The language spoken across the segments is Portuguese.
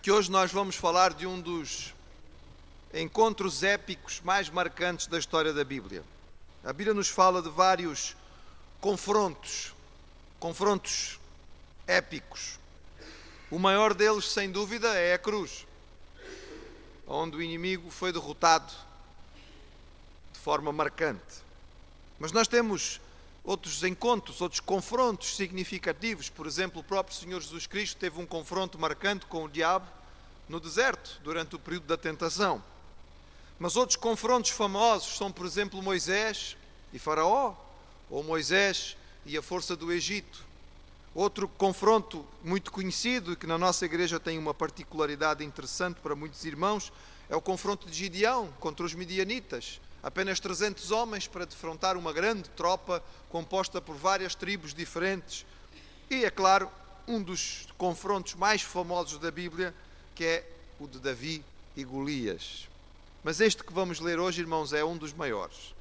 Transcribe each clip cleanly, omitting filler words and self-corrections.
que hoje nós vamos falar de um dos encontros épicos mais marcantes da história da Bíblia. A Bíblia nos fala de vários confrontos épicos. O maior deles, sem dúvida, é a cruz, onde o inimigo foi derrotado de forma marcante. Mas nós temos outros encontros, outros confrontos significativos. Por exemplo, o próprio Senhor Jesus Cristo teve um confronto marcante com o diabo no deserto, durante o período da tentação. Mas outros confrontos famosos são, por exemplo, Moisés e Faraó, ou Moisés e a força do Egito. Outro confronto muito conhecido, e que na nossa igreja tem uma particularidade interessante para muitos irmãos, é o confronto de Gideão contra os midianitas. Apenas 300 homens para defrontar uma grande tropa composta por várias tribos diferentes. E, é claro, um dos confrontos mais famosos da Bíblia, que é o de Davi e Golias. Mas este que vamos ler hoje, irmãos, é um dos maiores.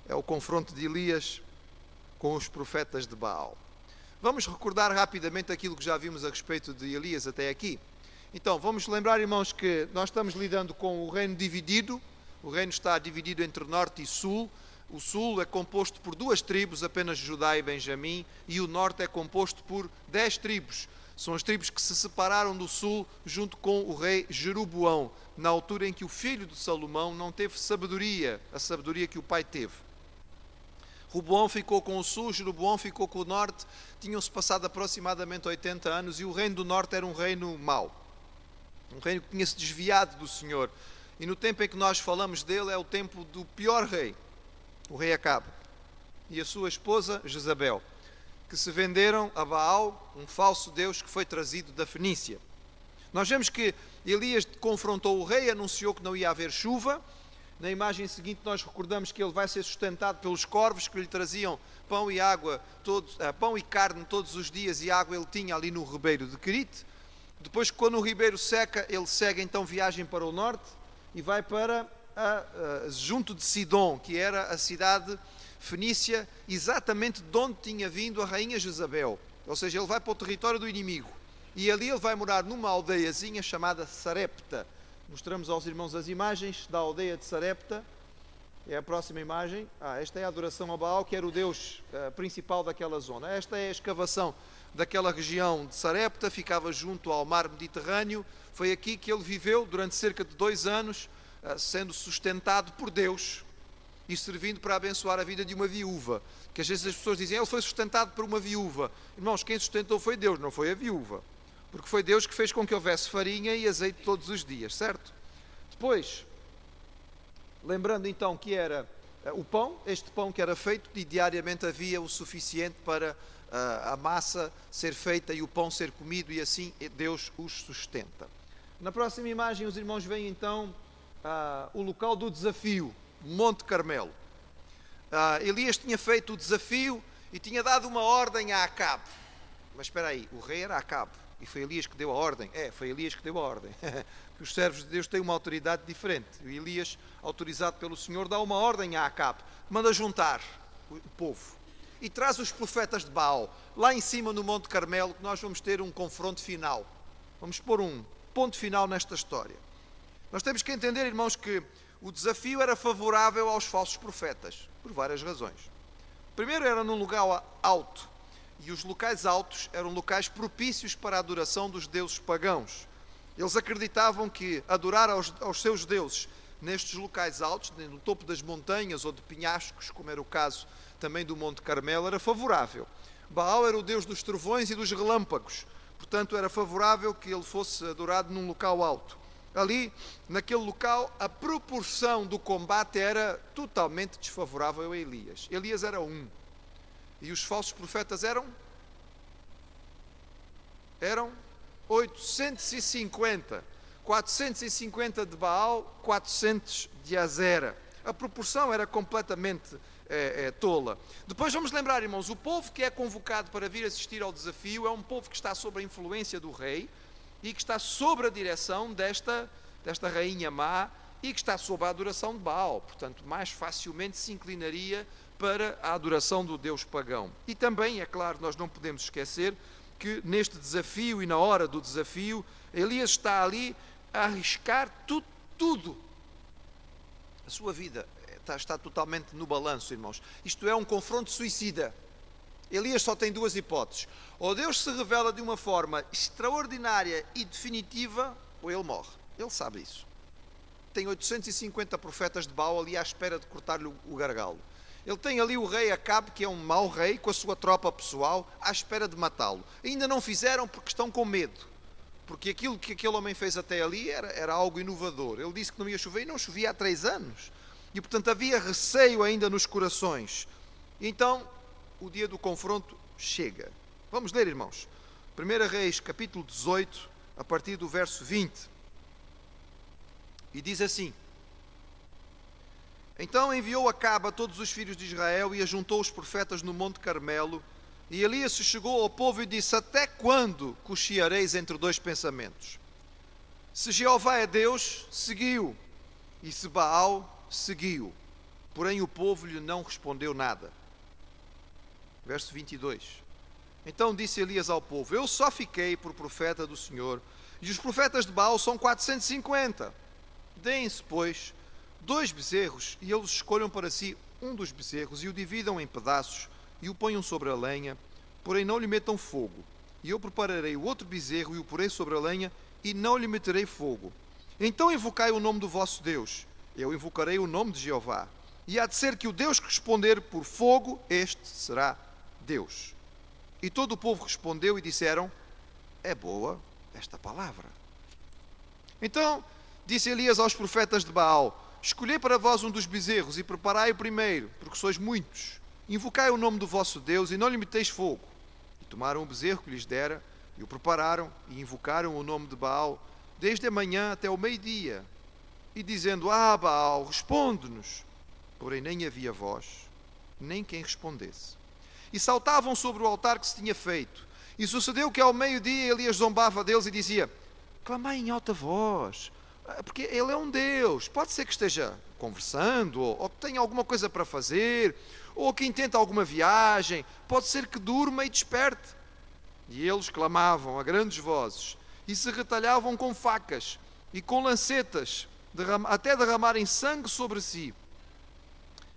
É o confronto de Elias com os profetas de Baal. Vamos recordar rapidamente aquilo que já vimos a respeito de Elias até aqui. Então, vamos lembrar, irmãos, que nós estamos lidando com o reino dividido. O reino está dividido entre norte e sul. O sul é composto por 2 tribos, apenas Judá e Benjamim, e o norte é composto por 10 tribos. São as tribos que se separaram do sul junto com o rei Jeroboão, na altura em que o filho de Salomão não teve sabedoria, a sabedoria que o pai teve. Roboão ficou com o sul, Jeroboão ficou com o norte. Tinham-se passado aproximadamente 80 anos e o reino do norte era um reino mau. Um reino que tinha-se desviado do Senhor. E no tempo em que nós falamos dele é o tempo do pior rei, o rei Acabe, e a sua esposa Jezabel, que se venderam a Baal, um falso deus que foi trazido da Fenícia. Nós vemos que Elias confrontou o rei, anunciou que não ia haver chuva. Na imagem seguinte nós recordamos que ele vai ser sustentado pelos corvos que lhe traziam pão e água, pão e carne todos os dias, e água ele tinha ali no ribeiro de Querite. Depois, quando o ribeiro seca, ele segue então viagem para o norte e vai para junto de Sidom, que era a cidade fenícia, exatamente de onde tinha vindo a rainha Jezabel. Ou seja, ele vai para o território do inimigo. E ali ele vai morar numa aldeiazinha chamada Sarepta. Mostramos aos irmãos as imagens da aldeia de Sarepta. É a próxima imagem. Esta é a adoração a Baal, que era o deus principal daquela zona. Esta é a escavação daquela região de Sarepta, ficava junto ao mar Mediterrâneo. Foi aqui que ele viveu durante cerca de 2 anos, sendo sustentado por Deus e servindo para abençoar a vida de uma viúva. Que às vezes as pessoas dizem, ele foi sustentado por uma viúva. Irmãos, quem sustentou foi Deus, não foi a viúva. Porque foi Deus que fez com que houvesse farinha e azeite todos os dias, certo? Depois, lembrando então que era o pão, este pão que era feito, e diariamente havia o suficiente para a massa ser feita e o pão ser comido, e assim Deus os sustenta. Na próxima imagem os irmãos veem então o local do desafio, Monte Carmelo. Elias tinha feito o desafio e tinha dado uma ordem a Acabe. Mas espera aí, o rei era Acabe e foi Elias que deu a ordem. Foi Elias que deu a ordem. Que os servos de Deus têm uma autoridade diferente. O Elias, autorizado pelo Senhor, dá uma ordem a Acabe. Manda juntar o povo e traz os profetas de Baal. Lá em cima no Monte Carmelo, que nós vamos ter um confronto final. Vamos pôr um ponto final nesta história. Nós temos que entender, irmãos, que o desafio era favorável aos falsos profetas, por várias razões. Primeiro, era num lugar alto, e os locais altos eram locais propícios para a adoração dos deuses pagãos. Eles acreditavam que adorar aos seus deuses nestes locais altos, no topo das montanhas ou de penhascos, como era o caso também do Monte Carmelo, era favorável. Baal era o deus dos trovões e dos relâmpagos, portanto era favorável que ele fosse adorado num local alto. Ali, naquele local, a proporção do combate era totalmente desfavorável a Elias. Elias era 1. E os falsos profetas eram 850. 450 de Baal, 400 de Azera. A proporção era completamente tola. Depois vamos lembrar, irmãos, o povo que é convocado para vir assistir ao desafio é um povo que está sob a influência do rei, e que está sob a direção desta rainha má, e que está sob a adoração de Baal, portanto mais facilmente se inclinaria para a adoração do deus pagão. E também, é claro, nós não podemos esquecer que neste desafio e na hora do desafio, Elias está ali a arriscar tudo. A sua vida está totalmente no balanço, irmãos. Isto é um confronto suicida. Elias só tem duas hipóteses. Ou Deus se revela de uma forma extraordinária e definitiva, ou ele morre. Ele sabe isso. Tem 850 profetas de Baal ali à espera de cortar-lhe o gargalo. Ele tem ali o rei Acabe, que é um mau rei, com a sua tropa pessoal, à espera de matá-lo. Ainda não fizeram porque estão com medo. Porque aquilo que aquele homem fez até ali era algo inovador. Ele disse que não ia chover e não chovia há 3 anos. E, portanto, havia receio ainda nos corações. E então, o dia do confronto chega. Vamos ler, irmãos. 1 Reis, capítulo 18, a partir do verso 20. E diz assim: Então enviou Acabe a todos os filhos de Israel e ajuntou os profetas no Monte Carmelo. E Elias se chegou ao povo e disse: Até quando cocheareis entre 2 pensamentos? Se Jeová é Deus, seguiu, e se Baal, seguiu. Porém o povo lhe não respondeu nada. Verso 22. Então disse Elias ao povo: Eu só fiquei por profeta do Senhor, e os profetas de Baal são 450. Deem-se, pois, 2 bezerros, e eles escolham para si um dos bezerros, e o dividam em pedaços, e o ponham sobre a lenha, porém não lhe metam fogo. E eu prepararei o outro bezerro, e o porei sobre a lenha, e não lhe meterei fogo. Então invocai o nome do vosso Deus. Eu invocarei o nome de Jeová. E há de ser que o Deus que responder por fogo, este será Deus. E todo o povo respondeu e disseram: É boa esta palavra. Então disse Elias aos profetas de Baal: Escolhei para vós um dos bezerros e preparai-o primeiro, porque sois muitos. Invocai o nome do vosso Deus e não lhe meteis fogo. E tomaram o bezerro que lhes dera, e o prepararam, e invocaram o nome de Baal, desde a manhã até o meio-dia. E dizendo: Baal, responde-nos. Porém nem havia voz, nem quem respondesse. E saltavam sobre o altar que se tinha feito. E sucedeu que ao meio-dia Elias zombava deles e dizia: Clamai em alta voz, porque ele é um Deus. Pode ser que esteja conversando, ou que tenha alguma coisa para fazer, ou que intenta alguma viagem. Pode ser que durma e desperte. E eles clamavam a grandes vozes, e se retalhavam com facas e com lancetas, até derramarem sangue sobre si.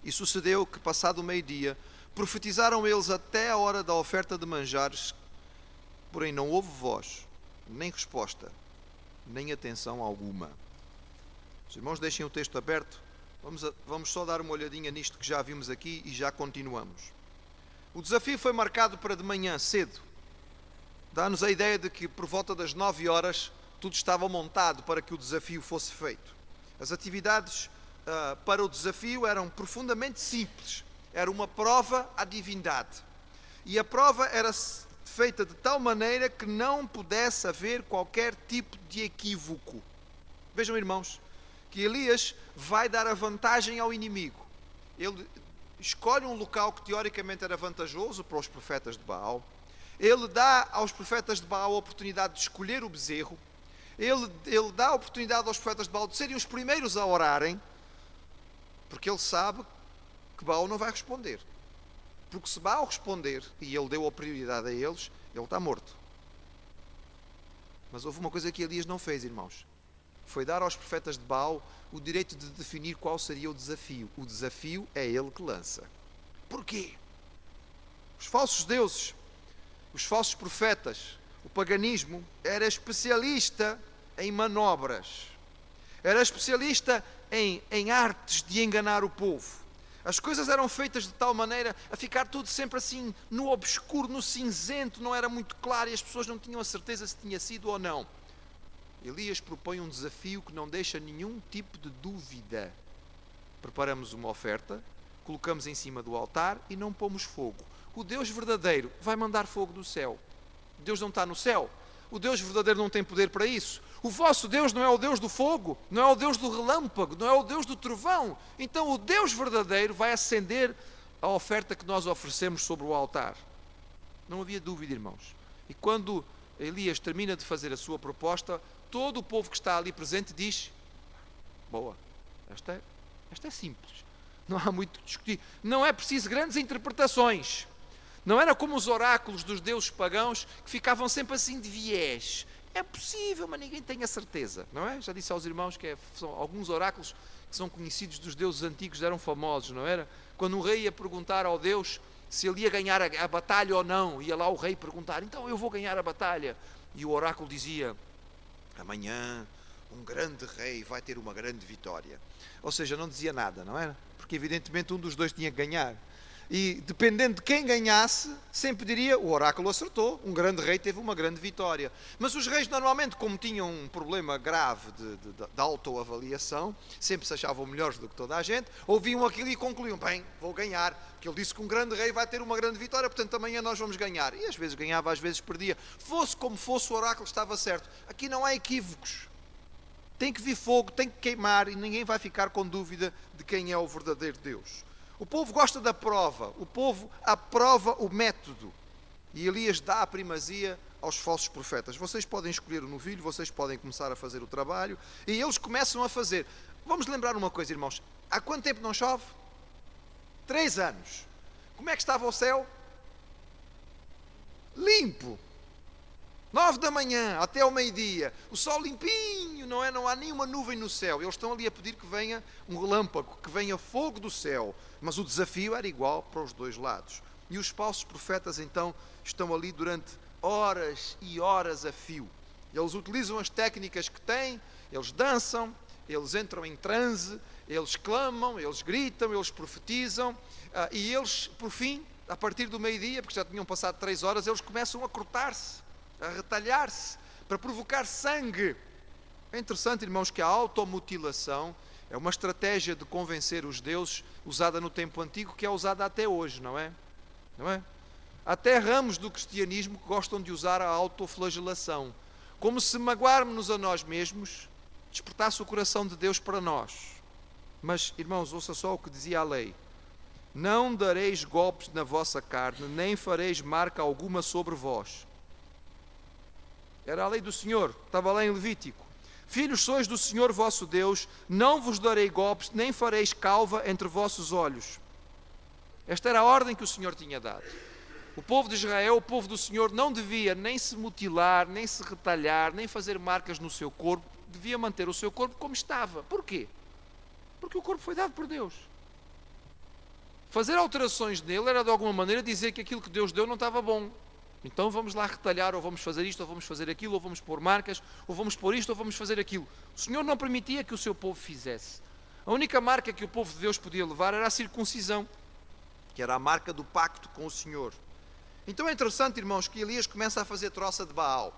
E sucedeu que, passado o meio-dia, profetizaram eles até a hora da oferta de manjares, porém não houve voz, nem resposta, nem atenção alguma. Os irmãos deixem o texto aberto. Vamos só dar uma olhadinha nisto que já vimos aqui e já continuamos. O desafio foi marcado para de manhã cedo. Dá-nos a ideia de que por volta das 9 horas tudo estava montado para que o desafio fosse feito. As atividades para o desafio eram profundamente simples. Era uma prova à divindade. E a prova era feita de tal maneira que não pudesse haver qualquer tipo de equívoco. Vejam, irmãos, que Elias vai dar a vantagem ao inimigo. Ele escolhe um local que teoricamente era vantajoso para os profetas de Baal. Ele dá aos profetas de Baal a oportunidade de escolher o bezerro. Ele dá a oportunidade aos profetas de Baal de serem os primeiros a orarem, porque ele sabe que Baal não vai responder. Porque se Baal responder, e ele deu a prioridade a eles, ele está morto. Mas houve uma coisa que Elias não fez, irmãos. Foi dar aos profetas de Baal o direito de definir qual seria o desafio. O desafio é ele que lança. Porquê? Os falsos deuses, os falsos profetas, o paganismo era especialista em manobras. Era especialista em artes de enganar o povo. As coisas eram feitas de tal maneira a ficar tudo sempre assim no obscuro, no cinzento, não era muito claro e as pessoas não tinham a certeza se tinha sido ou não. Elias propõe um desafio que não deixa nenhum tipo de dúvida. Preparamos uma oferta, colocamos em cima do altar e não pomos fogo. O Deus verdadeiro vai mandar fogo do céu. Deus não está no céu. O Deus verdadeiro não tem poder para isso. O vosso Deus não é o Deus do fogo, não é o Deus do relâmpago, não é o Deus do trovão. Então o Deus verdadeiro vai acender a oferta que nós oferecemos sobre o altar. Não havia dúvida, irmãos. E quando Elias termina de fazer a sua proposta, todo o povo que está ali presente diz: boa, esta é simples. Não há muito a discutir. Não é preciso grandes interpretações. Não era como os oráculos dos deuses pagãos que ficavam sempre assim de viés. É possível, mas ninguém tem a certeza, não é? Já disse aos irmãos que são alguns oráculos que são conhecidos dos deuses antigos, eram famosos, não era? Quando um rei ia perguntar ao Deus se ele ia ganhar a batalha ou não, ia lá o rei perguntar, então eu vou ganhar a batalha. E o oráculo dizia, amanhã um grande rei vai ter uma grande vitória. Ou seja, não dizia nada, não era? Porque evidentemente um dos dois tinha que ganhar. E dependendo de quem ganhasse, sempre diria, o oráculo acertou, um grande rei teve uma grande vitória. Mas os reis normalmente, como tinham um problema grave de autoavaliação, sempre se achavam melhores do que toda a gente, ouviam aquilo e concluíam, bem, vou ganhar, porque ele disse que um grande rei vai ter uma grande vitória, portanto amanhã nós vamos ganhar. E às vezes ganhava, às vezes perdia. Fosse como fosse, o oráculo estava certo. Aqui não há equívocos. Tem que vir fogo, tem que queimar e ninguém vai ficar com dúvida de quem é o verdadeiro Deus. O povo gosta da prova, o povo aprova o método. E Elias dá a primazia aos falsos profetas. Vocês podem escolher o novilho, vocês podem começar a fazer o trabalho. E eles começam a fazer. Vamos lembrar uma coisa, irmãos. Há quanto tempo não chove? 3 anos. Como é que estava o céu? Limpo. 9 da manhã até ao meio-dia, o sol limpinho, não é? Não há nenhuma nuvem no céu. Eles estão ali a pedir que venha um relâmpago, que venha fogo do céu. Mas o desafio era igual para os dois lados. E os falsos profetas então estão ali durante horas e horas a fio. Eles utilizam as técnicas que têm, eles dançam, eles entram em transe, eles clamam, eles gritam, eles profetizam, e eles, por fim, a partir do meio-dia, porque já tinham passado 3 horas, eles começam a cortar-se, a retalhar-se, para provocar sangue. É interessante, irmãos, que a automutilação é uma estratégia de convencer os deuses usada no tempo antigo, que é usada até hoje, não é? Não é? Há até ramos do cristianismo que gostam de usar a autoflagelação, como se magoarmos-nos a nós mesmos despertasse o coração de Deus para nós. Mas, irmãos, ouça só o que dizia a lei. Não dareis golpes na vossa carne, nem fareis marca alguma sobre vós. Era a lei do Senhor, estava lá em Levítico. Filhos sois do Senhor vosso Deus, não vos darei golpes, nem fareis calva entre vossos olhos. Esta era a ordem que o Senhor tinha dado. O povo de Israel, o povo do Senhor, não devia nem se mutilar, nem se retalhar, nem fazer marcas no seu corpo, devia manter o seu corpo como estava. Porquê? Porque o corpo foi dado por Deus. Fazer alterações nele era de alguma maneira dizer que aquilo que Deus deu não estava bom. Então vamos lá retalhar, ou vamos fazer isto, ou vamos fazer aquilo, ou vamos pôr marcas, ou vamos pôr isto, ou vamos fazer aquilo. O Senhor não permitia que o seu povo fizesse. A única marca que o povo de Deus podia levar era a circuncisão, que era a marca do pacto com o Senhor. Então é interessante, irmãos, que Elias começa a fazer troça de Baal.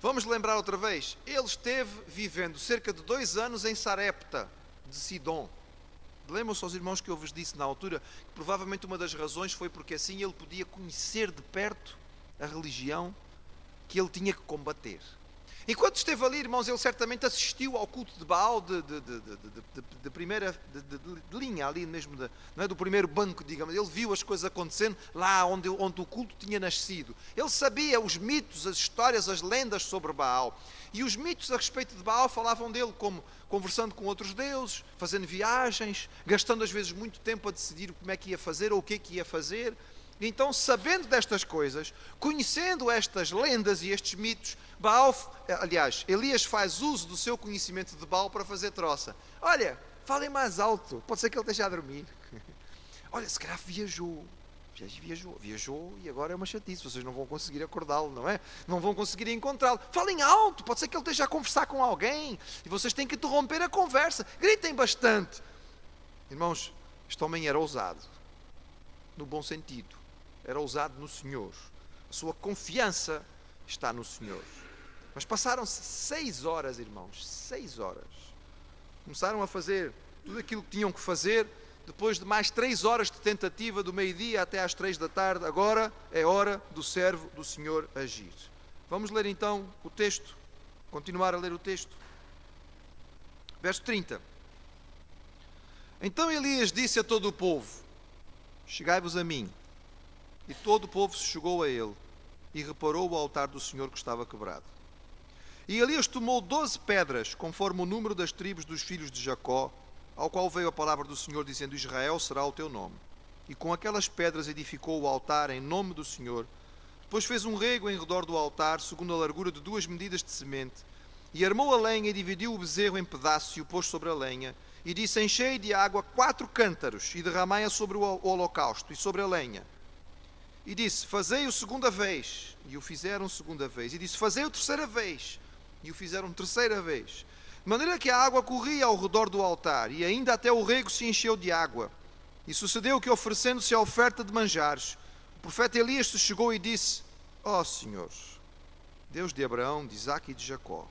Vamos lembrar outra vez, ele esteve vivendo cerca de 2 anos em Sarepta, de Sidom. Lembram-se aos irmãos que eu vos disse na altura, que provavelmente uma das razões foi porque assim ele podia conhecer de perto a religião que ele tinha que combater. Enquanto esteve ali, irmãos, ele certamente assistiu ao culto de Baal de primeira de linha, ali mesmo, não é, do primeiro banco, digamos. Ele viu as coisas acontecendo lá onde o culto tinha nascido. Ele sabia os mitos, as histórias, as lendas sobre Baal. E os mitos a respeito de Baal falavam dele como conversando com outros deuses, fazendo viagens, gastando às vezes muito tempo a decidir como é que ia fazer ou o que é que ia fazer. Então, sabendo destas coisas, conhecendo estas lendas e estes mitos, Elias faz uso do seu conhecimento de Baal para fazer troça. Olha, falem mais alto, pode ser que ele esteja a dormir. Olha, se calhar viajou e agora é uma chatice, vocês não vão conseguir acordá-lo, não é? Não vão conseguir encontrá-lo. Falem alto, pode ser que ele esteja a conversar com alguém e vocês têm que interromper a conversa. Gritem bastante. Irmãos, este homem era ousado, no bom sentido. Era ousado no Senhor. A sua confiança está no Senhor. Mas passaram-se 6 horas, irmãos. 6 horas. Começaram a fazer tudo aquilo que tinham que fazer. Depois de mais 3 horas de tentativa, do meio-dia até às 3 da tarde, agora é hora do servo do Senhor agir. Vamos ler então o texto. Continuar a ler o texto. Verso 30. Então Elias disse a todo o povo: chegai-vos a mim. E todo o povo se chegou a ele e reparou o altar do Senhor que estava quebrado. E Elias tomou 12 pedras, conforme o número das tribos dos filhos de Jacó, ao qual veio a palavra do Senhor, dizendo: Israel será o teu nome. e com aquelas pedras edificou o altar em nome do Senhor. Depois fez um rego em redor do altar, segundo a largura de 2 medidas de semente, e armou a lenha e dividiu o bezerro em pedaços e o pôs sobre a lenha, e disse: enchei de água 4 cântaros e derramai-a sobre o holocausto e sobre a lenha. E disse: fazei-o segunda vez, e o fizeram segunda vez. E disse: fazei-o terceira vez, e o fizeram terceira vez. De maneira que a água corria ao redor do altar, e ainda até o rego se encheu de água. E sucedeu que, oferecendo-se a oferta de manjares, o profeta Elias se chegou e disse: ó Senhor, Deus de Abraão, de Isaque e de Jacó,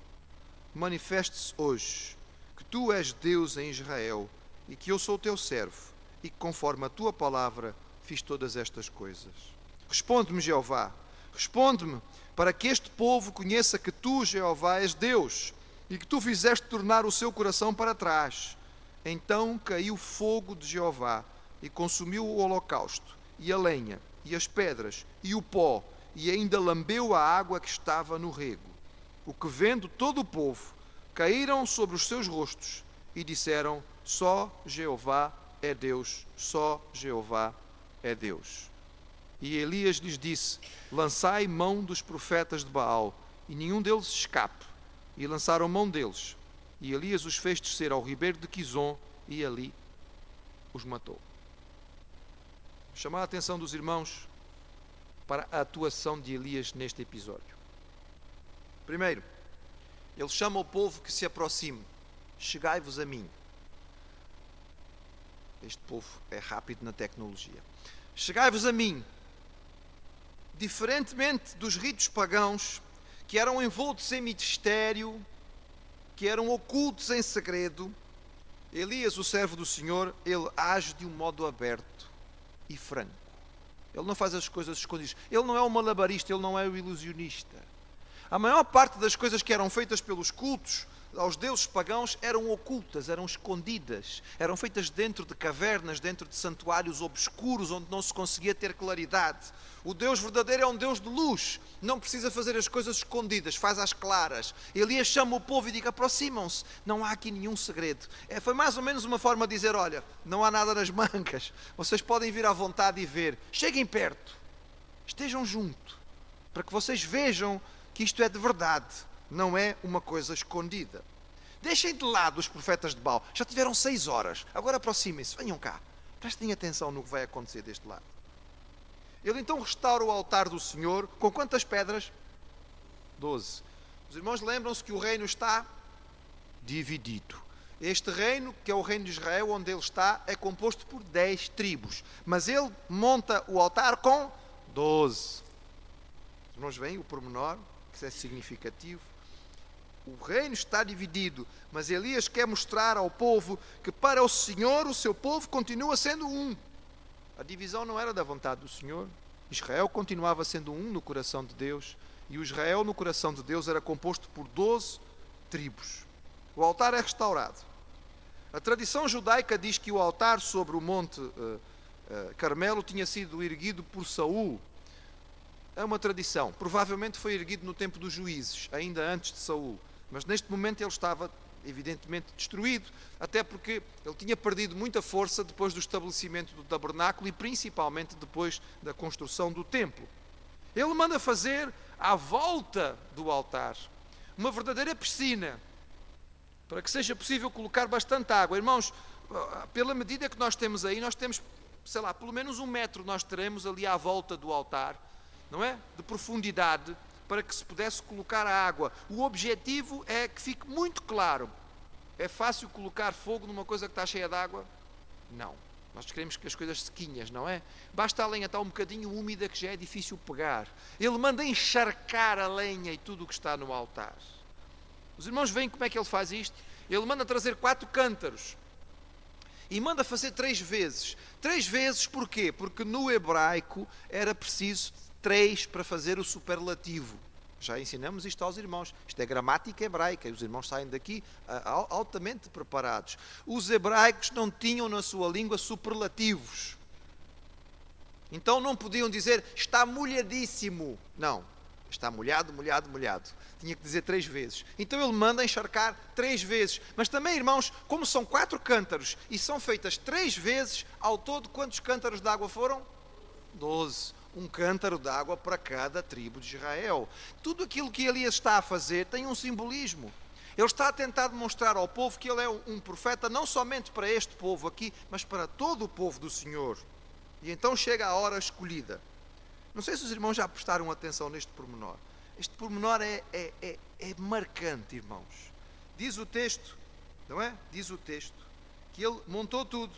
manifeste-se hoje que tu és Deus em Israel, e que eu sou teu servo, e que conforme a tua palavra fiz todas estas coisas. Responde-me, Jeová, responde-me, para que este povo conheça que tu, Jeová, és Deus, e que tu fizeste tornar o seu coração para trás. Então caiu fogo de Jeová, e consumiu o holocausto, e a lenha, e as pedras, e o pó, e ainda lambeu a água que estava no rego. O que vendo todo o povo, caíram sobre os seus rostos, e disseram: só Jeová é Deus, só Jeová é Deus. E Elias lhes disse: lançai mão dos profetas de Baal, e nenhum deles escape. E lançaram mão deles. E Elias os fez descer ao ribeiro de Quizon, e ali os matou. Chamar a atenção dos irmãos para a atuação de Elias neste episódio. Primeiro, ele chama o povo que se aproxime. Chegai-vos a mim. Este povo é rápido na tecnologia. Chegai-vos a mim. Diferentemente dos ritos pagãos, que eram envoltos em mistério, que eram ocultos em segredo, Elias, o servo do Senhor, ele age de um modo aberto e franco. Ele não faz as coisas escondidas. Ele não é o malabarista, ele não é o ilusionista. A maior parte das coisas que eram feitas pelos cultos aos deuses pagãos eram ocultas, eram escondidas, eram feitas dentro de cavernas, dentro de santuários obscuros, onde não se conseguia ter claridade. O Deus verdadeiro é um Deus de luz, não precisa fazer as coisas escondidas, faz às claras. Elias chama o povo e diz: aproximam-se, não há aqui nenhum segredo. Foi mais ou menos uma forma de dizer: olha, não há nada nas mangas, vocês podem vir à vontade e ver. Cheguem perto, estejam junto, para que vocês vejam que isto é de verdade, não é uma coisa escondida. Deixem de lado os profetas de Baal, já tiveram 6 horas, agora aproximem-se, venham cá, prestem atenção no que vai acontecer deste lado. Ele então restaura o altar do Senhor, com quantas pedras? 12. Os irmãos lembram-se que o reino está dividido. Este reino, que é o reino de Israel, onde ele está, é composto por 10 tribos, mas ele monta o altar com 12. Os irmãos veem o pormenor, que é significativo. O reino está dividido, mas Elias quer mostrar ao povo que para o Senhor, o seu povo continua sendo um. A divisão não era da vontade do Senhor. Israel continuava sendo um no coração de Deus, e o Israel no coração de Deus era composto por 12 tribos. O altar é restaurado. A tradição judaica diz que o altar sobre o monte Carmelo tinha sido erguido por Saul. É uma tradição. Provavelmente foi erguido no tempo dos juízes, ainda antes de Saul. Mas neste momento ele estava evidentemente destruído, até porque ele tinha perdido muita força depois do estabelecimento do tabernáculo e principalmente depois da construção do templo. Ele manda fazer à volta do altar uma verdadeira piscina, para que seja possível colocar bastante água. Irmãos, pela medida que nós temos aí, nós temos, sei lá, pelo menos 1 metro nós teremos ali à volta do altar, não é? De profundidade, para que se pudesse colocar a água. O objetivo é que fique muito claro. É fácil colocar fogo numa coisa que está cheia de água? Não. Nós queremos que as coisas sequinhas, não é? Basta a lenha estar um bocadinho úmida que já é difícil pegar. Ele manda encharcar a lenha e tudo o que está no altar. Os irmãos veem como é que ele faz isto? Ele manda trazer 4 cântaros. E manda fazer 3 vezes. 3 vezes porquê? Porque no hebraico era preciso 3 para fazer o superlativo. Já ensinamos isto aos irmãos. Isto é gramática hebraica e os irmãos saem daqui altamente preparados. Os hebraicos não tinham na sua língua superlativos. Então não podiam dizer está molhadíssimo. Não. Está molhado, molhado, molhado. tinha que dizer 3 vezes. Então ele manda encharcar 3 vezes. Mas também, irmãos, como são 4 cântaros e são feitas 3 vezes, ao todo quantos cântaros de água foram? 12. Um cântaro de água para cada tribo de Israel. Tudo aquilo que Elias está a fazer tem um simbolismo. Ele está a tentar demonstrar ao povo que ele é um profeta não somente para este povo aqui, mas para todo o povo do Senhor. E então chega a hora escolhida. Não sei se os irmãos já prestaram atenção neste pormenor. Este pormenor é marcante, irmãos. Diz o texto, não é? Diz o texto que ele montou tudo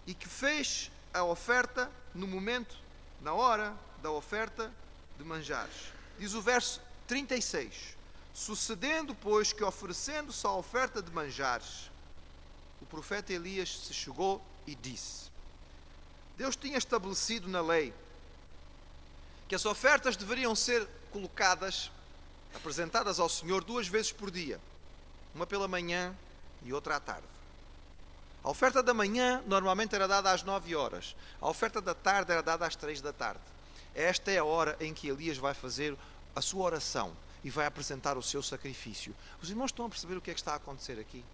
e que fez a oferta no momento, na hora da oferta de manjares. Diz o verso 36. Sucedendo, pois, que oferecendo-se a oferta de manjares, o profeta Elias se chegou e disse: Deus tinha estabelecido na lei que as ofertas deveriam ser colocadas, apresentadas ao Senhor 2 vezes por dia, uma pela manhã e outra à tarde. A oferta da manhã normalmente era dada às 9 horas, a oferta da tarde era dada às 3 da tarde. Esta é a hora em que Elias vai fazer a sua oração e vai apresentar o seu sacrifício. Os irmãos estão a perceber o que é que está a acontecer aqui?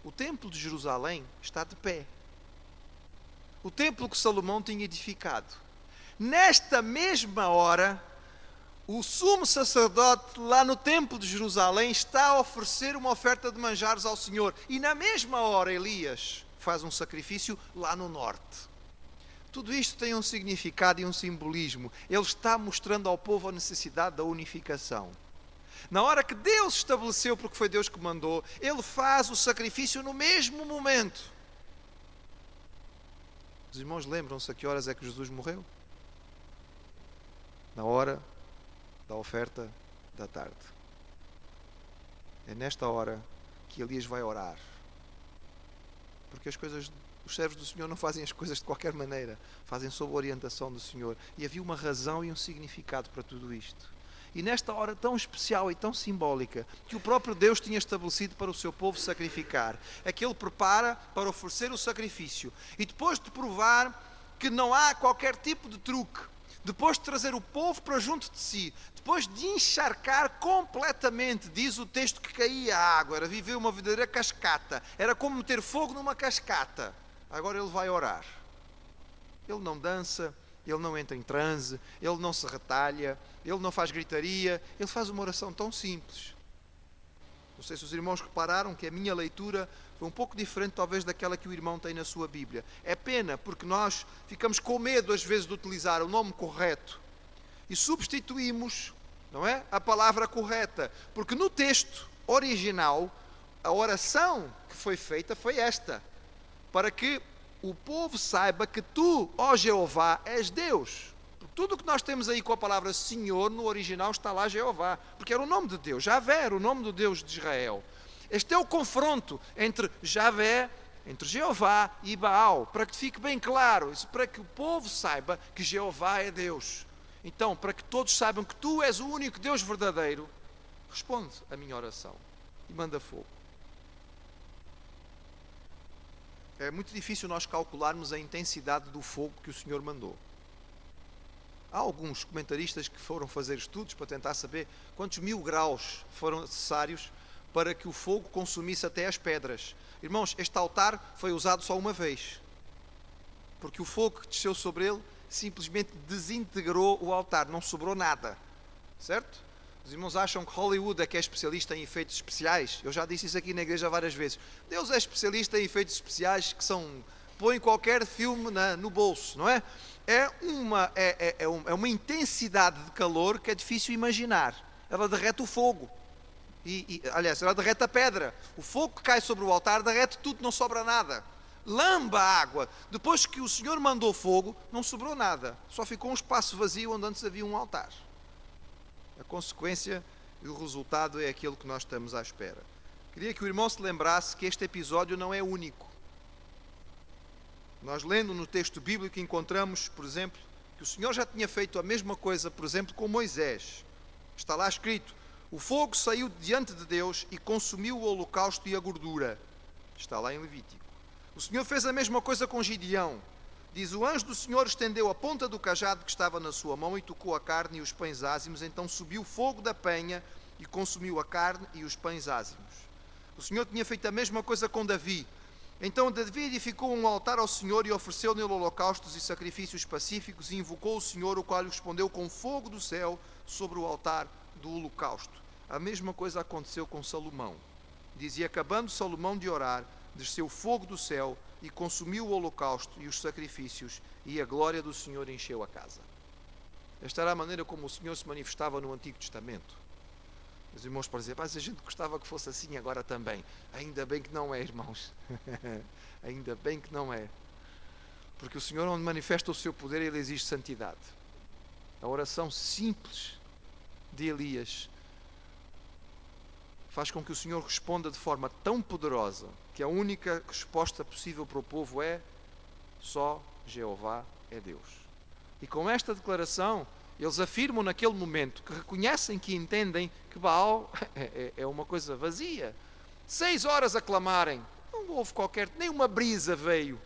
O templo de Jerusalém está de pé. O templo que Salomão tinha edificado. Nesta mesma hora, o sumo sacerdote lá no templo de Jerusalém está a oferecer uma oferta de manjares ao Senhor. E na mesma hora Elias faz um sacrifício lá no norte. Tudo isto tem um significado e um simbolismo. Ele está mostrando ao povo a necessidade da unificação. Na hora que Deus estabeleceu, porque foi Deus que mandou, ele faz o sacrifício no mesmo momento. Os irmãos lembram-se a que horas é que Jesus morreu? Na hora da oferta da tarde. É nesta hora que Elias vai orar. Porque os servos do Senhor não fazem as coisas de qualquer maneira. Fazem sob a orientação do Senhor. E havia uma razão e um significado para tudo isto. E nesta hora tão especial e tão simbólica, que o próprio Deus tinha estabelecido para o seu povo sacrificar, é que ele prepara para oferecer o sacrifício. E depois de provar que não há qualquer tipo de truque, depois de trazer o povo para junto de si, depois de encharcar completamente, diz o texto que caía a água, era viver uma verdadeira cascata, era como meter fogo numa cascata. Agora ele vai orar. Ele não dança, ele não entra em transe, ele não se retalha, ele não faz gritaria, ele faz uma oração tão simples. Não sei se os irmãos repararam que a minha leitura foi um pouco diferente talvez daquela que o irmão tem na sua Bíblia. É pena porque nós ficamos com medo às vezes de utilizar o nome correto e substituímos, não é, a palavra correta, porque no texto original a oração que foi feita foi esta: para que o povo saiba que tu, ó Jeová, és Deus. Tudo o que nós temos aí com a palavra Senhor, no original está lá Jeová, porque era o nome de Deus. Javé era o nome do Deus de Israel. Este é o confronto entre Javé, entre Jeová e Baal, para que fique bem claro, para que o povo saiba que Jeová é Deus. Então, para que todos saibam que tu és o único Deus verdadeiro, responde a minha oração e manda fogo. É muito difícil nós calcularmos a intensidade do fogo que o Senhor mandou. Há alguns comentaristas que foram fazer estudos para tentar saber quantos 1000 graus foram necessários para que o fogo consumisse até as pedras. Irmãos, este altar foi usado só uma vez, porque o fogo que desceu sobre ele simplesmente desintegrou o altar, não sobrou nada, certo? Os irmãos acham que Hollywood é que é especialista em efeitos especiais. Eu já disse isso aqui na igreja várias vezes. Deus é especialista em efeitos especiais que põe qualquer filme no bolso, não é? É uma intensidade de calor que é difícil imaginar. Ela derrete o fogo. Aliás, ela derrete a pedra. O fogo que cai sobre o altar derrete tudo, não sobra nada. Lamba a água. Depois que o Senhor mandou fogo, não sobrou nada. Só ficou um espaço vazio onde antes havia um altar. A consequência e o resultado é aquilo que nós estamos à espera. Queria que o irmão se lembrasse que este episódio não é único. Nós, lendo no texto bíblico, encontramos, por exemplo, que o Senhor já tinha feito a mesma coisa, por exemplo, com Moisés. Está lá escrito: o fogo saiu diante de Deus e consumiu o holocausto e a gordura. Está lá em Levítico. O Senhor fez a mesma coisa com Gideão. Diz: o anjo do Senhor estendeu a ponta do cajado que estava na sua mão e tocou a carne e os pães ázimos. Então subiu o fogo da penha e consumiu a carne e os pães ázimos. O Senhor tinha feito a mesma coisa com Davi. Então Davi edificou um altar ao Senhor e ofereceu nele holocaustos e sacrifícios pacíficos e invocou o Senhor, o qual lhe respondeu com fogo do céu sobre o altar do holocausto. A mesma coisa aconteceu com Salomão. Dizia: acabando Salomão de orar, desceu fogo do céu e consumiu o holocausto e os sacrifícios, e a glória do Senhor encheu a casa. Esta era a maneira como o Senhor se manifestava no Antigo Testamento. Os irmãos podem dizer: mas a gente gostava que fosse assim agora também. Ainda bem que não é, irmãos. Ainda bem que não é. Porque o Senhor, onde manifesta o seu poder, Ele exige santidade. A oração simples de Elias faz com que o Senhor responda de forma tão poderosa que a única resposta possível para o povo é: só Jeová é Deus. E com esta declaração, eles afirmam naquele momento que reconhecem, que entendem que Baal é uma coisa vazia. 6 horas a clamarem, não houve nem uma brisa veio.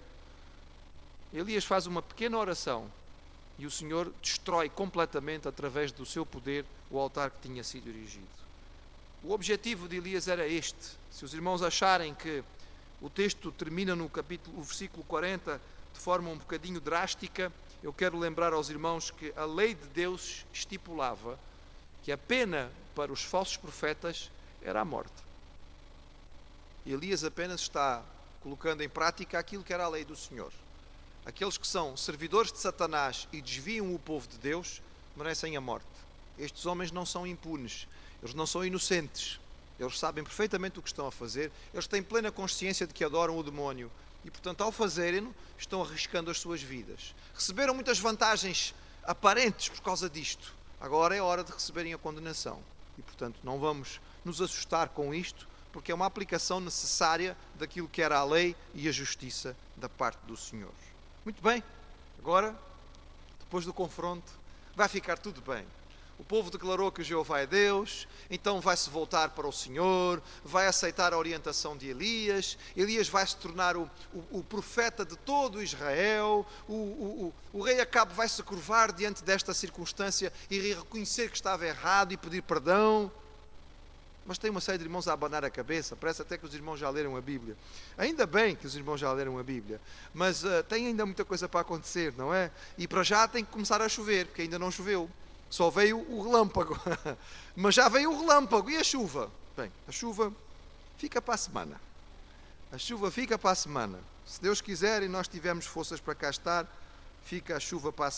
Elias faz uma pequena oração e o Senhor destrói completamente, através do seu poder, o altar que tinha sido erigido. O objetivo de Elias era este. Se os irmãos acharem que o texto termina no versículo 40 de forma um bocadinho drástica, eu quero lembrar aos irmãos que a lei de Deus estipulava que a pena para os falsos profetas era a morte. Elias apenas está colocando em prática aquilo que era a lei do Senhor. Aqueles que são servidores de Satanás e desviam o povo de Deus merecem a morte. Estes homens não são impunes, eles não são inocentes, eles sabem perfeitamente o que estão a fazer, eles têm plena consciência de que adoram o demónio e, portanto, ao fazerem-no, estão arriscando as suas vidas. Receberam muitas vantagens aparentes por causa disto. Agora é hora de receberem a condenação e, portanto, não vamos nos assustar com isto, porque é uma aplicação necessária daquilo que era a lei e a justiça da parte do Senhor. Muito bem, agora, depois do confronto, vai ficar tudo bem. O povo declarou que Jeová é Deus, então vai-se voltar para o Senhor, vai aceitar a orientação de Elias, Elias vai se tornar o profeta de todo Israel, o rei Acabe vai se curvar diante desta circunstância e reconhecer que estava errado e pedir perdão. Mas tem uma série de irmãos a abanar a cabeça, parece até que os irmãos já leram a Bíblia. Ainda bem que os irmãos já leram a Bíblia, mas tem ainda muita coisa para acontecer, não é? E para já tem que começar a chover, porque ainda não choveu. Só veio o relâmpago, mas já veio o relâmpago. E a chuva? Bem, a chuva fica para a semana. A chuva fica para a semana. Se Deus quiser e nós tivermos forças para cá estar, fica a chuva para a semana.